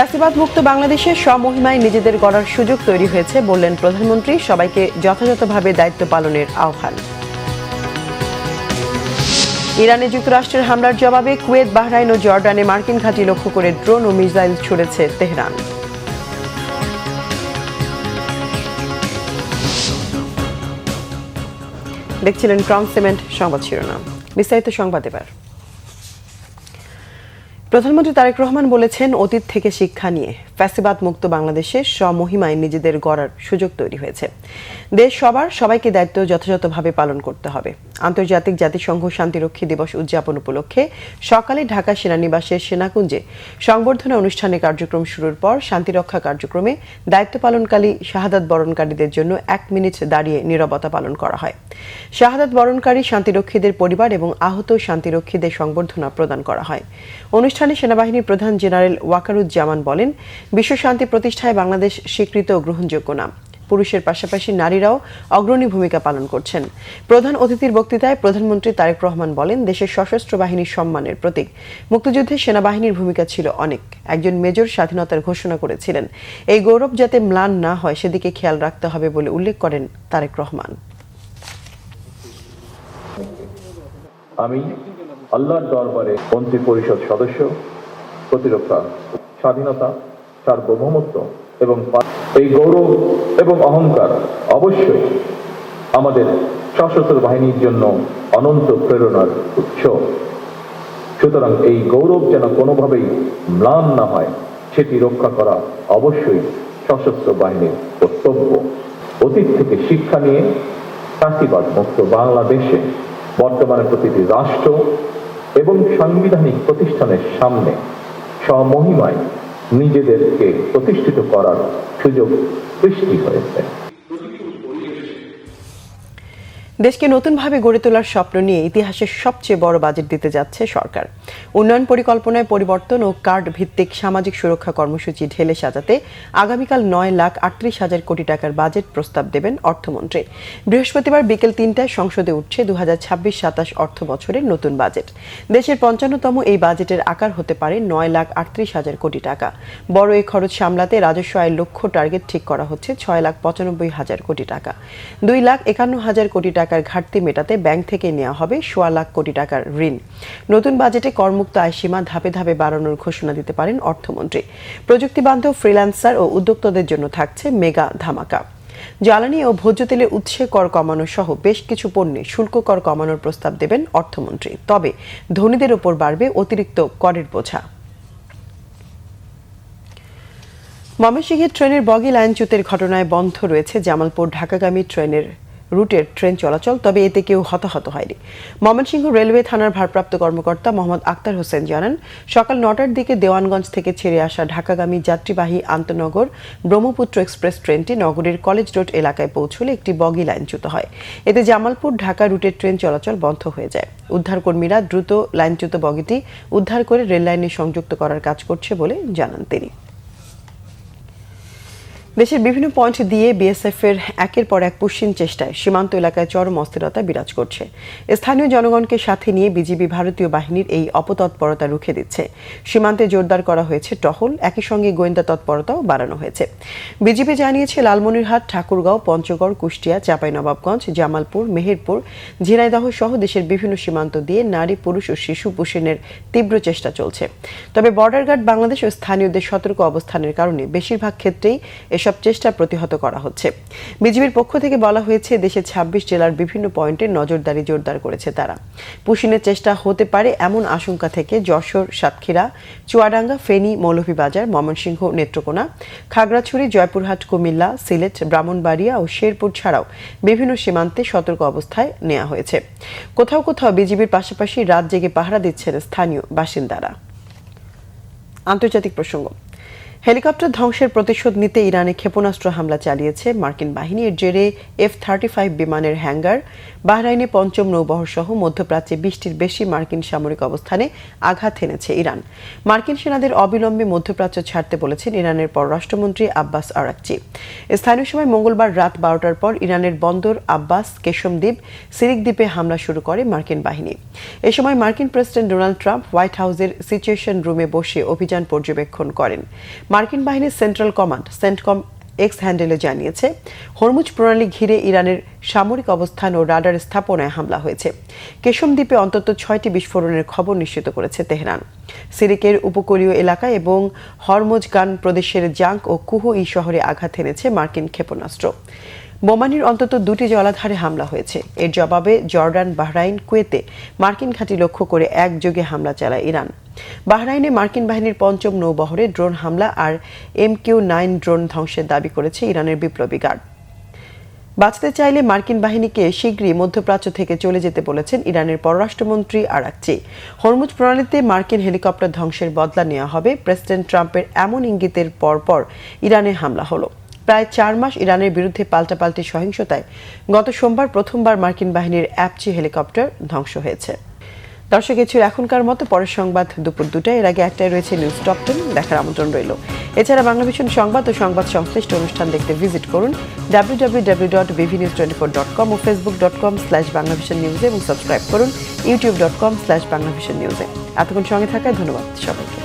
ফ্যাসিবাদ মুক্ত বাংলাদেশে স্বমহিমায় নিজেদের গড়ার সুযোগ তৈরি হয়েছে বললেন প্রধানমন্ত্রী। সবাইকে যথাযথভাবে দায়িত্ব পালনের আহ্বান। ইরানে যুক্তরাষ্ট্রের হামলার জবাবে কুয়েত, বাহরাইন ও জর্ডানে মার্কিন ঘাঁটি লক্ষ্য করে ড্রোন ও মিসাইল ছুড়েছে তেহরান। দেখছিলেন ক্রাউন সিমেন্ট সংবাদ শিরোনাম। বিস্তারিত সংবাদ এবার। প্রধানমন্ত্রী তারেক রহমান বলেছেন, অতীত থেকে শিক্ষা নিয়ে ফ্যাসিবাদ মুক্ত বাংলাদেশে স্বমহিমায় নিজেদের গড়ার সুযোগ তৈরি হয়েছে। দেশ সবার, সবাইকে দায়িত্ব যথাযথভাবে পালন করতে হবে। আন্তর্জাতিক জাতিসংঘ শান্তিরক্ষী দিবস উদযাপন উপলক্ষে সকালে ঢাকা সেনানিবাসের সেনাকুঞ্জে সংবর্ধনা অনুষ্ঠানে কার্যক্রম শুরুর পর শান্তিরক্ষা কার্যক্রমে দায়িত্ব পালনকারী শাহাদাত বরণকারীদের জন্য 1 মিনিট দাঁড়িয়ে নীরবতা পালন করা হয়। শাহাদাত বরণকারী শান্তিরক্ষীদের পরিবার এবং আহত শান্তিরক্ষীদের সংবর্ধনা প্রদান করা হয়। অনুষ্ঠানে সেনাবাহিনীর প্রধান জেনারেল ওয়াকারুজ্জামান বলেন, বিশ্ব শান্তি প্রতিষ্ঠায় বাংলাদেশ স্বীকৃত ও গ্রহণযোগ্য নাম। পুরুষের পাশাপাশি নারীরাও অগ্রণী ভূমিকা পালন করছেন। প্রধান অতিথির বক্তৃতায় প্রধানমন্ত্রী তারেক রহমান বলেন, দেশের সশস্ত্র বাহিনীর সম্মানের প্রতীক। মুক্তিযুদ্ধে সেনাবাহিনীর ভূমিকা ছিল অনেক। একজন মেজর স্বাধীনতার ঘোষণা করেছিলেন। এই গৌরব যাতে ম্লান না হয় সেদিকে খেয়াল রাখতে হবে বলে উল্লেখ করেন তারেক রহমান। আমি আল্লাহর দরবারে মন্ত্রী পরিষদ সদস্য, প্রতিরক্ষা, স্বাধীনতা, সার্বভৌমত্ব এবং এই গৌরব এবং অহংকার অবশ্যই আমাদের সশস্ত্র বাহিনীর জন্য অনন্ত প্রেরণার উৎস। সুতরাং এই গৌরব যেন কোনোভাবেই ম্লান না হয় সেটি রক্ষা করা অবশ্যই সশস্ত্র বাহিনীর কর্তব্য। অতীত থেকে শিক্ষা নিয়ে ফ্যাসিবাদ মুক্ত বাংলাদেশে বর্তমানে প্রতিটি রাষ্ট্র এবং সাংবিধানিক প্রতিষ্ঠানের সামনে স্বমহিমায় নিজেদেরকে প্রতিষ্ঠিত করার সুযোগ সৃষ্টি হয়েছে। দেশকে নতুনভাবে গড়ে তোলার স্বপ্ন নিয়ে ইতিহাসের সবচেয়ে বড় বাজেট দিতে যাচ্ছে সরকার। উন্নয়ন পরিকল্পনায় পরিবর্তন ও কার্ড ভিত্তিক সামাজিক সুরক্ষা কর্মসূচি ঢেলে সাজাতে আগামীকাল 9,38,000 কোটি টাকার বাজেট প্রস্তাব দেবেন অর্থমন্ত্রী। বৃহস্পতিবার বিকেল 3টায় সংসদে উঠছে 2026-27 অর্থ বছরের নতুন বাজেট। দেশের 55তম এই বাজেটের আকার হতে পারে 9,38,000 কোটি টাকা। বড় এই খরচ সামলাতে রাজস্ব আয়ের লক্ষ্য টার্গেট ঠিক করা হচ্ছে 6,95,000 কোটি টাকা। 2,51,000 কোটি টাকার ঘাটতি মেটাতে ব্যাংক থেকে নেওয়া হবে 1.25 লাখ কোটি টাকার ঋণ। নতুন বাজেটে করমুক্ত আয় সীমা ধাপে ধাপে বাড়ানোর ঘোষণা দিতে পারেন অর্থমন্ত্রী। প্রযুক্তি বান্ধব ফ্রিল্যান্সার ও উদ্যোক্তাদের জন্য থাকছে মেগা ধামাকা। জ্বালানি ও ভোজ্য তেলের উৎসে কর কমানো সহ বেশ কিছু পণ্যে শুল্ক কর কমানোর প্রস্তাব দেবেন অর্থমন্ত্রী। তবে ধনীদের ওপর বাড়বে অতিরিক্ত করের বোঝা। ময়মনসিংহের ট্রেনের বগি লাইনচ্যুতের ঘটনায় বন্ধ রয়েছে জামালপুর ঢাকাগামী ট্রেনের রুটের ট্রেন চলাচল। তবে এতে কেউ হতাহত হয়নি। ময়মনসিংহ রেলওয়ে থানার ভারপ্রাপ্ত কর্মকর্তা মোহাম্মদ আক্তার হোসেন জানান, সকাল 9টার দিকে দেওয়ানগঞ্জ থেকে ছেড়ে আসা ঢাকাগামী যাত্রীবাহী আন্তনগর ব্রহ্মপুত্র এক্সপ্রেস ট্রেনটি নগরীর কলেজ রোড এলাকায় পৌঁছলে একটি বগি লাইনচ্যুত হয়। এতে জামালপুর ঢাকা রুটের ট্রেন চলাচল বন্ধ হয়ে যায়। উদ্ধারকর্মীরা দ্রুত লাইনচ্যুত বগিটি উদ্ধার করে রেল লাইনে সংযুক্ত করার কাজ করছে বলে জানান তিনি। দেশের বিভিন্ন পয়েন্ট দিয়ে বিএসএফ এর একের পর এক পুষ্যিন চেষ্টায় সীমান্ত এলাকায় চরম অস্থিরতা বিরাজ করছে। স্থানীয় জনগণকে সাথে নিয়ে বিজিবি ভারতীয় বাহিনীর এই অপতৎপরতা রুখে দিচ্ছে। সীমান্তে জোরদার করা হয়েছে টহল, একই সঙ্গে গোয়েন্দা তৎপরতাও বাড়ানো হয়েছে। বিজিবি জানিয়েছে, লালমনিরহাট, ঠাকুরগাঁও, পঞ্চগড়, কুষ্টিয়া, চাঁপাইনবাবগঞ্জ, জামালপুর, মেহেরপুর, ঝিনাইদহ সহ দেশের বিভিন্ন সীমান্ত দিয়ে নারী, পুরুষ ও শিশু পুষ্যিনের তীব্র চেষ্টা চলছে। তবে বর্ডার গার্ড বাংলাদেশ ও স্থানীয়দের সতর্ক অবস্থানের কারণে বেশিরভাগ ক্ষেত্রেই এসব চেষ্টা প্রতিহত করা হচ্ছে। বিজিবির পক্ষ থেকে বলা হয়েছে, দেশের 26 জেলার বিভিন্ন পয়েন্টে নজরদারি জোরদার করেছে তারা। পুশিনের চেষ্টা হতে পারে এমন আশঙ্কা থেকে যশোর, সাতক্ষীরা, চুয়াডাঙ্গা, ফেনী, মৌলভীবাজার, ময়মনসিংহ, নেত্রকোনা, খাগড়াছড়ি, জয়পুরহাট, কুমিল্লা, সিলেট, ব্রাহ্মণবাড়িয়া ও শেরপুর ছাড়াও বিভিন্ন সীমান্তে সতর্ক অবস্থায় নেওয়া হয়েছে। কোথাও কোথাও বিজিবির পাশাপাশি রাত জেগে পাহারা দিচ্ছেন স্থানীয় বাসিন্দারা। আন্তর্জাতিক প্রসঙ্গ। হেলিকপ্টার ধ্বংসের প্রতিশোধ নিতে ইরানে ক্ষেপণাস্ত্র হামলা চালিয়েছে মার্কিন বাহিনী। এর জেরে F-35 বিমানের হ্যাঙ্গার, বাহরাইনে 5ম নৌবহর সহ মধ্যপ্রাচ্যে 20টির বেশি মার্কিন সামরিক অবস্থানে আঘাত হেনেছে ইরান। মার্কিন সেনাদের অবিলম্বে মধ্যপ্রাচ্য ছাড়তে বলেছেন ইরানের পররাষ্ট্রমন্ত্রী আব্বাস আরাকচি। স্থানীয় সময় মঙ্গলবার রাত 12টার পর ইরানের বন্দর আব্বাস, কেশম দ্বীপ, সিরিক দ্বীপে হামলা শুরু করে মার্কিন বাহিনী। এ সময় মার্কিন প্রেসিডেন্ট ডোনাল্ড ট্রাম্প হোয়াইট হাউসের সিচুয়েশন রুমে বসে অভিযান পর্যবেক্ষণ করেন। মার্কিন বাহিনীর সেন্ট্রাল কমান্ড সেন্টকম এক্স হ্যান্ডেলে জানিয়েছে, হরমুজ প্রণালী ঘিরে ইরানের সামরিক অবস্থান ও রাডার স্থাপনায় হামলা হয়েছে। কেশম দ্বীপে অন্তত 6টি বিস্ফোরণের খবর নিশ্চিত করেছে তেহরান। সিরিকের উপকূলীয় এলাকায় এবং হরমুজগান প্রদেশের জাঙ্ক ও কুহুই শহরে আঘাত এনেছে মার্কিন ক্ষেপণাস্ত্র। বোমানির অন্তত 2টি জলাধারে হামলা হয়েছে। এর জবাবে জর্ডান, বাহরাইন, কুয়েতে মার্কিন ঘাঁটি লক্ষ্য করে একযোগে হামলা চালায় ইরান। বাহরাইনে মার্কিন বাহিনীর 5ম নৌবহরে ড্রোন হামলা আর MQ-9 ড্রোন ধ্বংসের দাবি করেছে ইরানের বিপ্লবী গার্ড। বাঁচতে চাইলে মার্কিন বাহিনীকে শীঘ্রই মধ্যপ্রাচ্য থেকে চলে যেতে বলেছেন ইরানের পররাষ্ট্রমন্ত্রী আরাকচি। হরমুজ প্রণালীতে মার্কিন হেলিকপ্টার ধ্বংসের বদলা নেওয়া হবে। প্রেসিডেন্ট ট্রাম্পের এমন ইঙ্গিতের পরপর ইরানে হামলা হলো। প্রায় 4 মাস ইরানের বিরুদ্ধে পাল্টাপাল্টি সহিংসতায় গত সোমবার প্রথমবার মার্কিন বাহিনীর অ্যাপচি হেলিকপ্টার ধ্বংস হয়েছে। দর্শক, এ ছিল এখনকার মতো। পরের সংবাদ দুপুর 2টায়। এর আগে একটাই রয়েছে নিউজ টপ 10, দেখার আমন্ত্রণ রইল। এছাড়া বাংলাভিশন সংবাদ ও সংবাদ সংশ্লিষ্ট অনুষ্ঠান দেখতে ভিজিট করুন www.bvnews24.com ও facebook.com/banglavisionnews এবং সাবস্ক্রাইব করুন youtube.com/banglavisionnews। এতক্ষণ সঙ্গে থাকায় ধন্যবাদ সবাইকে।